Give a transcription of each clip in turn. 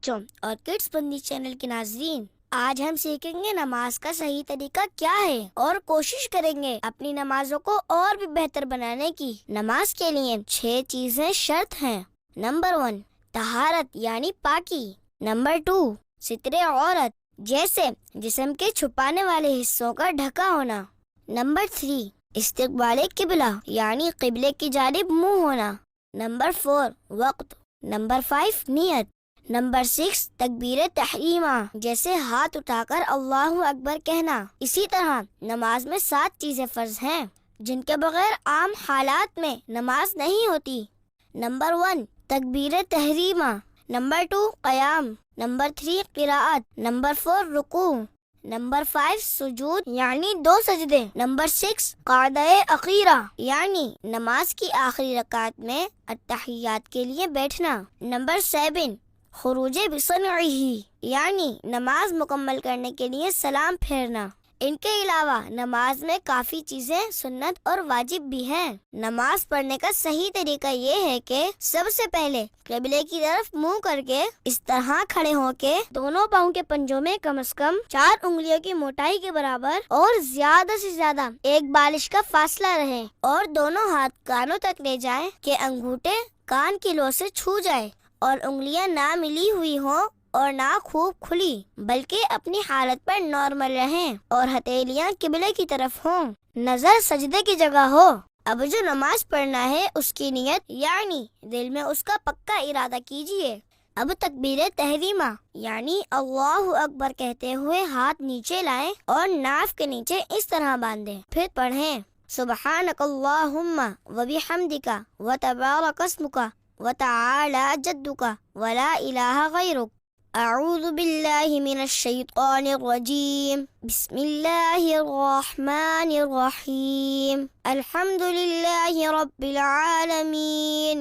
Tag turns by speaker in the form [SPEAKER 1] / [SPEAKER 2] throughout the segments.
[SPEAKER 1] بچوں اور کڈس بندی چینل کے ناظرین، آج ہم سیکھیں گے نماز کا صحیح طریقہ کیا ہے اور کوشش کریں گے اپنی نمازوں کو اور بھی بہتر بنانے کی۔ نماز کے لیے 6 چیزیں شرط ہیں۔ نمبر 1، طہارت یعنی پاکی۔ نمبر 2، ستر عورت جیسے جسم کے چھپانے والے حصوں کا ڈھکا ہونا۔ نمبر 3، استقبال قبلہ یعنی قبلے کی جانب منہ ہونا۔ نمبر 4، وقت۔ نمبر 5، نیت۔ نمبر 6، تکبیر تحریمہ جیسے ہاتھ اٹھا کر اللہ اکبر کہنا۔ اسی طرح نماز میں 7 چیزیں فرض ہیں جن کے بغیر عام حالات میں نماز نہیں ہوتی۔ نمبر 1، تکبیر تحریمہ۔ نمبر 2، قیام۔ نمبر 3، قراءت۔ نمبر 4، رکوع۔ نمبر 5، سجود یعنی 2 سجدے۔ نمبر 6، قعدہ اخیرہ یعنی نماز کی آخری رکعت میں التحیات کے لیے بیٹھنا۔ نمبر 7، خروج بصنعہ یعنی نماز مکمل کرنے کے لیے سلام پھیرنا۔ ان کے علاوہ نماز میں کافی چیزیں سنت اور واجب بھی ہیں۔ نماز پڑھنے کا صحیح طریقہ یہ ہے کہ سب سے پہلے قبلے کی طرف منہ کر کے اس طرح کھڑے ہو کے دونوں پاؤں کے پنجوں میں کم از کم 4 انگلیوں کی موٹائی کے برابر اور زیادہ سے زیادہ 1 بالش کا فاصلہ رہے، اور دونوں ہاتھ کانوں تک لے جائیں کہ انگوٹھے کان کی لو سے چھو جائے، اور انگلیاں نہ ملی ہوئی ہوں اور نہ خوب کھلی، بلکہ اپنی حالت پر نارمل رہیں، اور ہتھیلیاں قبلے کی طرف ہوں، نظر سجدے کی جگہ ہو۔ اب جو نماز پڑھنا ہے اس کی نیت یعنی دل میں اس کا پکا ارادہ کیجئے۔ اب تکبیر تحریمہ یعنی اللہ اکبر کہتے ہوئے ہاتھ نیچے لائیں اور ناف کے نیچے اس طرح باندھیں، پھر پڑھیں سبحانک اللہم وبحمدک وتبارک اسمک وتعالی جدک ولا الہ غیرک۔ اعوذ باللہ من الشیطان الرجیم، بسم اللہ الرحمن الرحیم، الحمد للہ رب العالمین،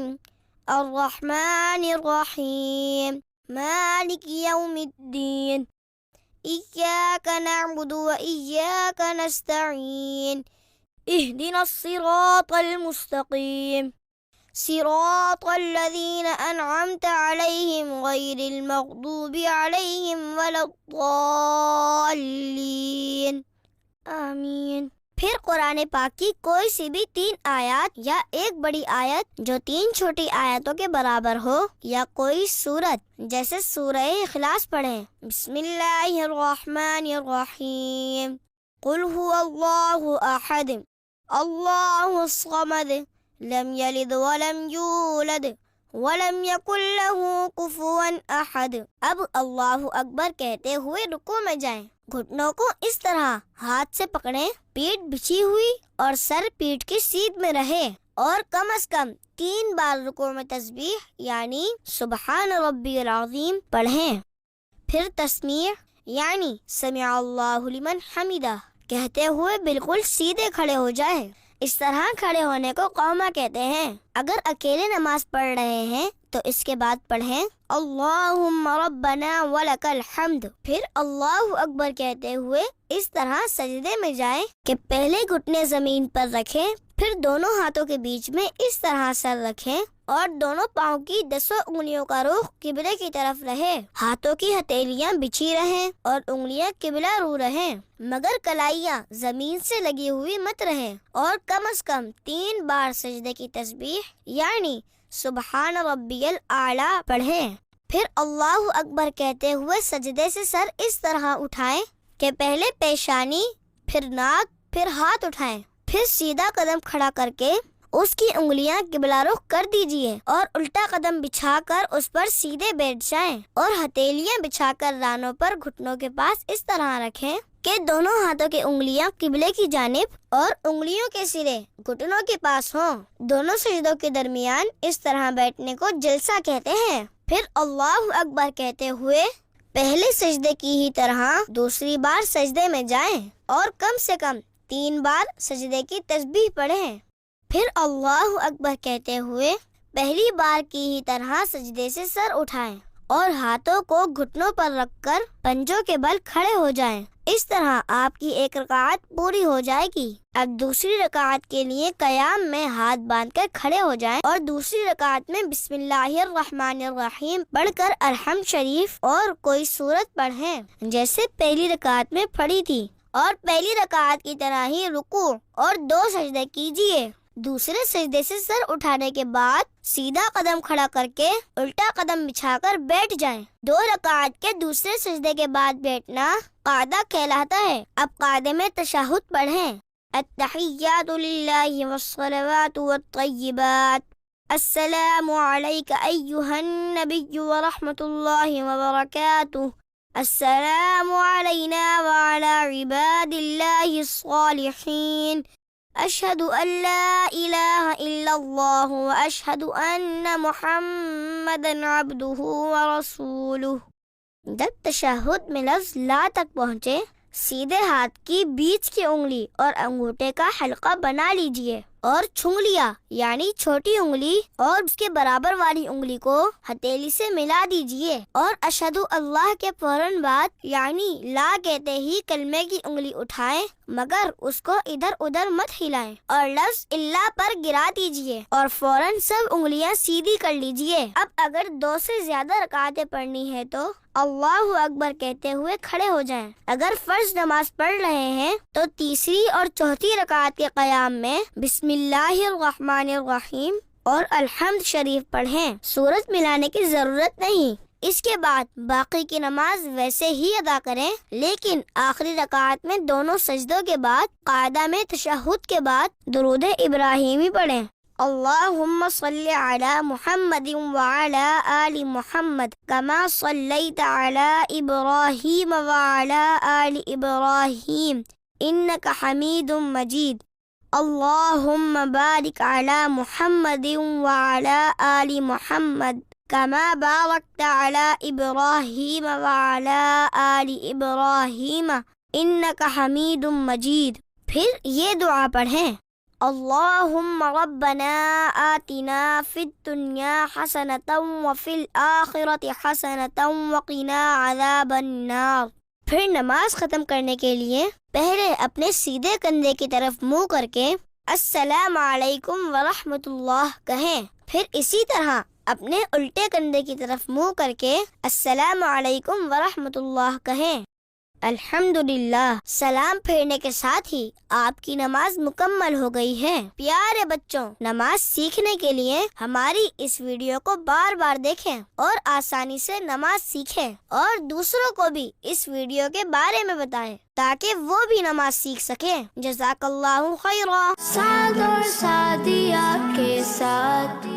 [SPEAKER 1] الرحمن الرحیم، مالک یوم الدین، ایاک نعبد و ایاک نستعین، اہدنا الصراط المستقیم، صراط الذین انعمت علیہم غیر المغضوب علیہم ولا الضالین، آمین۔ پھر قرآن پاک کی کوئی سی بھی 3 آیات یا ایک بڑی آیت جو 3 چھوٹی آیتوں کے برابر ہو، یا کوئی سورت جیسے سورہ اخلاص پڑھیں۔ بسم اللہ الرحمن الرحیم، قل هو اللہ احد اللہ الصمد لم یلد ولم یولد ولم یکن له کفوا احد۔ اب اللہ اکبر کہتے ہوئے رکوع میں جائیں، گھٹنوں کو اس طرح ہاتھ سے پکڑیں، پیٹھ بچھی ہوئی اور سر پیٹھ کی سیدھ میں رہے، اور کم از کم 3 بار رکوع میں تسبیح یعنی سبحان ربی العظیم پڑھیں۔ پھر تسمیع یعنی سمع اللہ لمن حمدہ کہتے ہوئے بالکل سیدھے کھڑے ہو جائیں۔ اس طرح کھڑے ہونے کو قوما کہتے ہیں۔ اگر اکیلے نماز پڑھ رہے ہیں تو اس کے بعد پڑھیں اللہم ربنا ولک الحمد، پھر اللہ اکبر کہتے ہوئے اس طرح سجدے میں جائیں کہ پہلے گھٹنے زمین پر رکھیں، پھر دونوں ہاتھوں کے بیچ میں اس طرح سر رکھیں، اور دونوں پاؤں کی 10 انگلیوں کا رخ قبلے کی طرف رہے، ہاتھوں کی ہتھیلیاں بچھی رہیں اور انگلیاں قبلہ رو رہیں، مگر کلائیاں زمین سے لگی ہوئی مت رہیں، اور کم از کم 3 بار سجدے کی تسبیح یعنی سبحان ربی الاعلی پڑھیں۔ پھر اللہ اکبر کہتے ہوئے سجدے سے سر اس طرح اٹھائیں کہ پہلے پیشانی، پھر ناک، پھر ہاتھ اٹھائیں، پھر سیدھا قدم کھڑا کر کے اس کی انگلیاں قبلہ رخ کر دیجئے، اور الٹا قدم بچھا کر اس پر سیدھے بیٹھ جائیں، اور ہتھیلیاں بچھا کر رانوں پر گھٹنوں کے پاس اس طرح رکھیں کہ دونوں ہاتھوں کی انگلیاں قبلے کی جانب اور انگلیوں کے سرے گھٹنوں کے پاس ہوں۔ دونوں سجدوں کے درمیان اس طرح بیٹھنے کو جلسہ کہتے ہیں۔ پھر اللہ اکبر کہتے ہوئے پہلے سجدے کی ہی طرح دوسری بار سجدے میں جائیں، اور کم سے کم 3 بار سجدے کی تسبیح پڑھیں۔ پھر اللہ اکبر کہتے ہوئے پہلی بار کی ہی طرح سجدے سے سر اٹھائیں، اور ہاتھوں کو گھٹنوں پر رکھ کر پنجوں کے بل کھڑے ہو جائیں۔ اس طرح آپ کی ایک رکعت پوری ہو جائے گی۔ اب دوسری رکعت کے لیے قیام میں ہاتھ باندھ کر کھڑے ہو جائیں اور دوسری رکعت میں بسم اللہ الرحمن الرحیم پڑھ کر الحمد شریف اور کوئی سورت پڑھیں جیسے پہلی رکعت میں پڑھی تھی، اور پہلی رکعت کی طرح ہی رکوع اور 2 سجدے کیجیے۔ دوسرے سجدے سے سر اٹھانے کے بعد سیدھا قدم کھڑا کر کے الٹا قدم بچھا کر بیٹھ جائیں۔ 2 رکعت کے دوسرے سجدے کے بعد بیٹھنا قعدہ کہلاتا ہے۔ اب قعدے میں تشہد پڑھیں۔ التحیات للہ والصلوات والطیبات، السلام علیک ایہا النبی ورحمۃ اللہ وبرکاتہ، السلام علینا وعلی عباد اللہ الصالحین، اشہد ان لا الہ الا اللہ واشہد ان محمدا عبدہ ورسولہ۔ جب تشہد میں لفظ لا تک پہنچے، سیدھے ہاتھ کی بیچ کی انگلی اور انگوٹھے کا حلقہ بنا لیجئے اور چھنگلیاں یعنی چھوٹی انگلی اور اس کے برابر والی انگلی کو ہتھیلی سے ملا دیجئے، اور اشہد اللہ کے فوراً بعد یعنی لا کہتے ہی کلمے کی انگلی اٹھائیں، مگر اس کو ادھر ادھر مت ہلائیں، اور لفظ اللہ پر گرا دیجئے اور فوراً سب انگلیاں سیدھی کر لیجئے۔ اب اگر 2 سے زیادہ رکعتیں پڑھنی ہے تو اللہ اکبر کہتے ہوئے کھڑے ہو جائیں۔ اگر فرض نماز پڑھ رہے ہیں تو تیسری اور چوتھی رکعت کے قیام میں بسم اللہ الرحمن الرحیم اور الحمد شریف پڑھیں، سورت ملانے کی ضرورت نہیں۔ اس کے بعد باقی کی نماز ویسے ہی ادا کریں، لیکن آخری رکعت میں دونوں سجدوں کے بعد قاعدہ میں تشہد کے بعد درود ابراہیمی پڑھیں۔ اللہم صلی علی محمد وعلی آل محمد کما صلیت علی ابراہیم وعلی آل ابراہیم انک حمید مجید۔ اللہم بارک علی محمد وعلی آل محمد کما بارکت علی ابراہیم وعلی آل ابراہیم انک حمید مجید۔ پھر یہ دعا پڑھیں، اللہم ربنا آتنا فی الدنیا حسنۃ وفی الآخرۃ حسنۃ وقنا عذاب النار۔ پھر نماز ختم کرنے کے لیے پہلے اپنے سیدھے کندھے کی طرف منہ کر کے السلام علیکم ورحمۃ اللہ کہیں، پھر اسی طرح اپنے الٹے کندھے کی طرف منہ کر کے السلام علیکم ورحمۃ اللہ کہیں۔ الحمدللہ، سلام پھیرنے کے ساتھ ہی آپ کی نماز مکمل ہو گئی ہے۔ پیارے بچوں، نماز سیکھنے کے لیے ہماری اس ویڈیو کو بار بار دیکھیں اور آسانی سے نماز سیکھیں، اور دوسروں کو بھی اس ویڈیو کے بارے میں بتائیں تاکہ وہ بھی نماز سیکھ سکیں۔ جزاک اللہ خیرا۔ سعد اور سعدیہ کے ساتھ